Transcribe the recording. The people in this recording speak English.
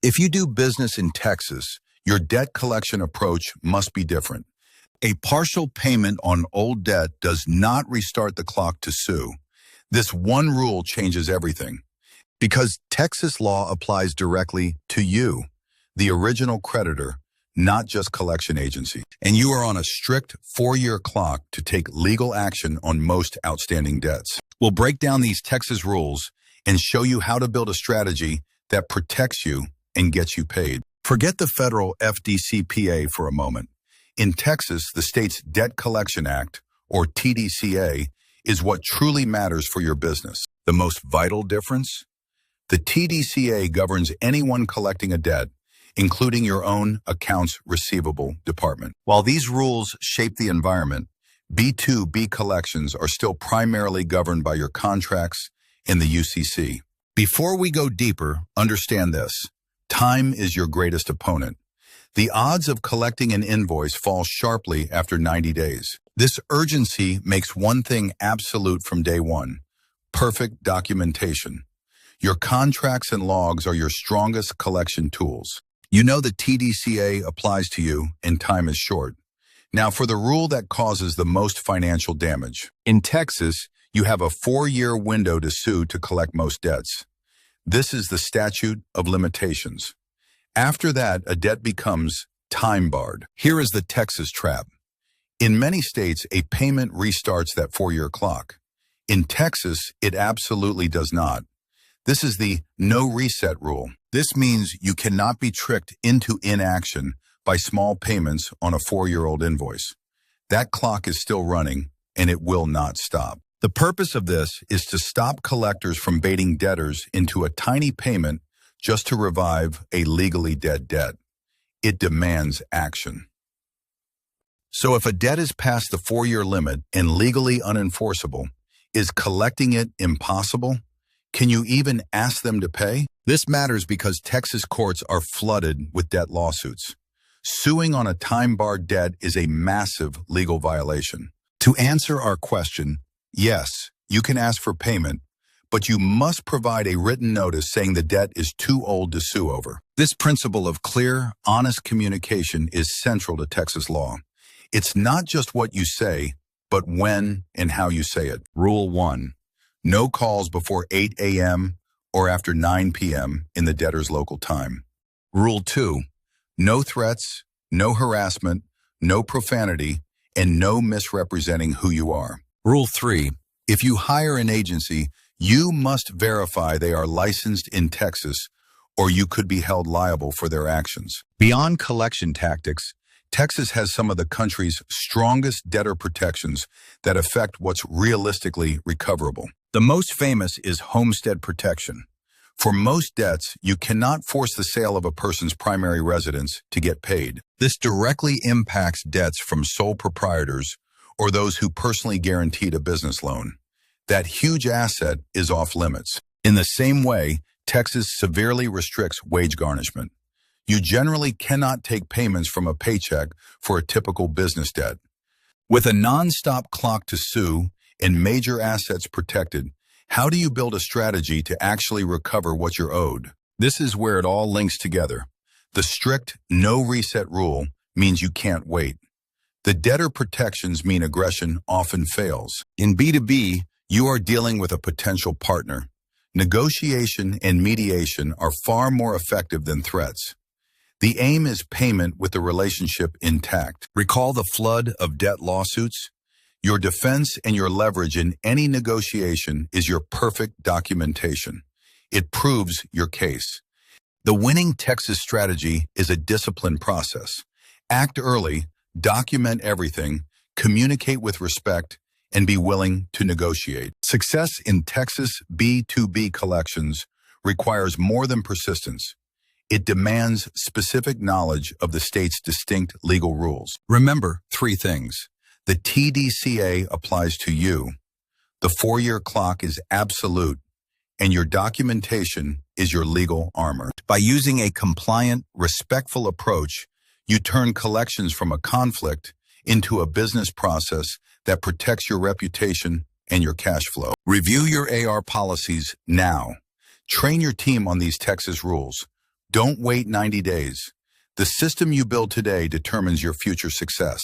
If you do business in Texas, your debt collection approach must be different. A partial payment on old debt does not restart the clock to sue. This one rule changes everything. Because Texas law applies directly to you, the original creditor, not just collection agency. And you are on a strict 4-year clock to take legal action on most outstanding debts. We'll break down these Texas rules and show you how to build a strategy that protects you and gets you paid. Forget the federal FDCPA for a moment. In Texas, the state's Debt Collection Act, or TDCA, is what truly matters for your business. The most vital difference? The TDCA governs anyone collecting a debt, including your own accounts receivable department. While these rules shape the environment, B2B collections are still primarily governed by your contracts and the UCC. Before we go deeper, understand this. Time is your greatest opponent. The odds of collecting an invoice fall sharply after 90 days. This urgency makes one thing absolute from day one: perfect documentation. Your contracts and logs are your strongest collection tools. You know the TDCA applies to you and time is short. Now for the rule that causes the most financial damage. In Texas, you have a 4-year window to sue to collect most debts. This is the statute of limitations. After that, a debt becomes time-barred. Here is the Texas trap. In many states, a payment restarts that 4-year clock. In Texas, it absolutely does not. This is the no reset rule. This means you cannot be tricked into inaction by small payments on a 4-year-old invoice. That clock is still running, and it will not stop. The purpose of this is to stop collectors from baiting debtors into a tiny payment just to revive a legally dead debt. It demands action. So if a debt is past the 4-year limit and legally unenforceable, is collecting it impossible? Can you even ask them to pay? This matters because Texas courts are flooded with debt lawsuits. Suing on a time-barred debt is a massive legal violation. To answer our question, yes, you can ask for payment, but you must provide a written notice saying the debt is too old to sue over. This principle of clear, honest communication is central to Texas law. It's not just what you say, but when and how you say it. Rule 1. No calls before 8 a.m. or after 9 p.m. in the debtor's local time. Rule 2. No threats, no harassment, no profanity, and no misrepresenting who you are. Rule 3. If you hire an agency, you must verify they are licensed in Texas, or you could be held liable for their actions. Beyond collection tactics, Texas has some of the country's strongest debtor protections that affect what's realistically recoverable. The most famous is homestead protection. For most debts, you cannot force the sale of a person's primary residence to get paid. This directly impacts debts from sole proprietors or those who personally guaranteed a business loan. That huge asset is off limits. In the same way, Texas severely restricts wage garnishment. You generally cannot take payments from a paycheck for a typical business debt. With a non-stop clock to sue and major assets protected, how do you build a strategy to actually recover what you're owed? This is where it all links together. The strict no reset rule means you can't wait. The debtor protections mean aggression often fails. In B2B, you are dealing with a potential partner. Negotiation and mediation are far more effective than threats. The aim is payment with the relationship intact. Recall the flood of debt lawsuits? Your defense and your leverage in any negotiation is your perfect documentation. It proves your case. The winning Texas strategy is a disciplined process. Act early, document everything, communicate with respect, and be willing to negotiate. Success in Texas B2B collections requires more than persistence. It demands specific knowledge of the state's distinct legal rules. Remember 3 things. The TDCA applies to you. The 4-year clock is absolute, and your documentation is your legal armor. By using a compliant, respectful approach, you turn collections from a conflict into a business process that protects your reputation and your cash flow. Review your AR policies now. Train your team on these Texas rules. Don't wait 90 days. The system you build today determines your future success.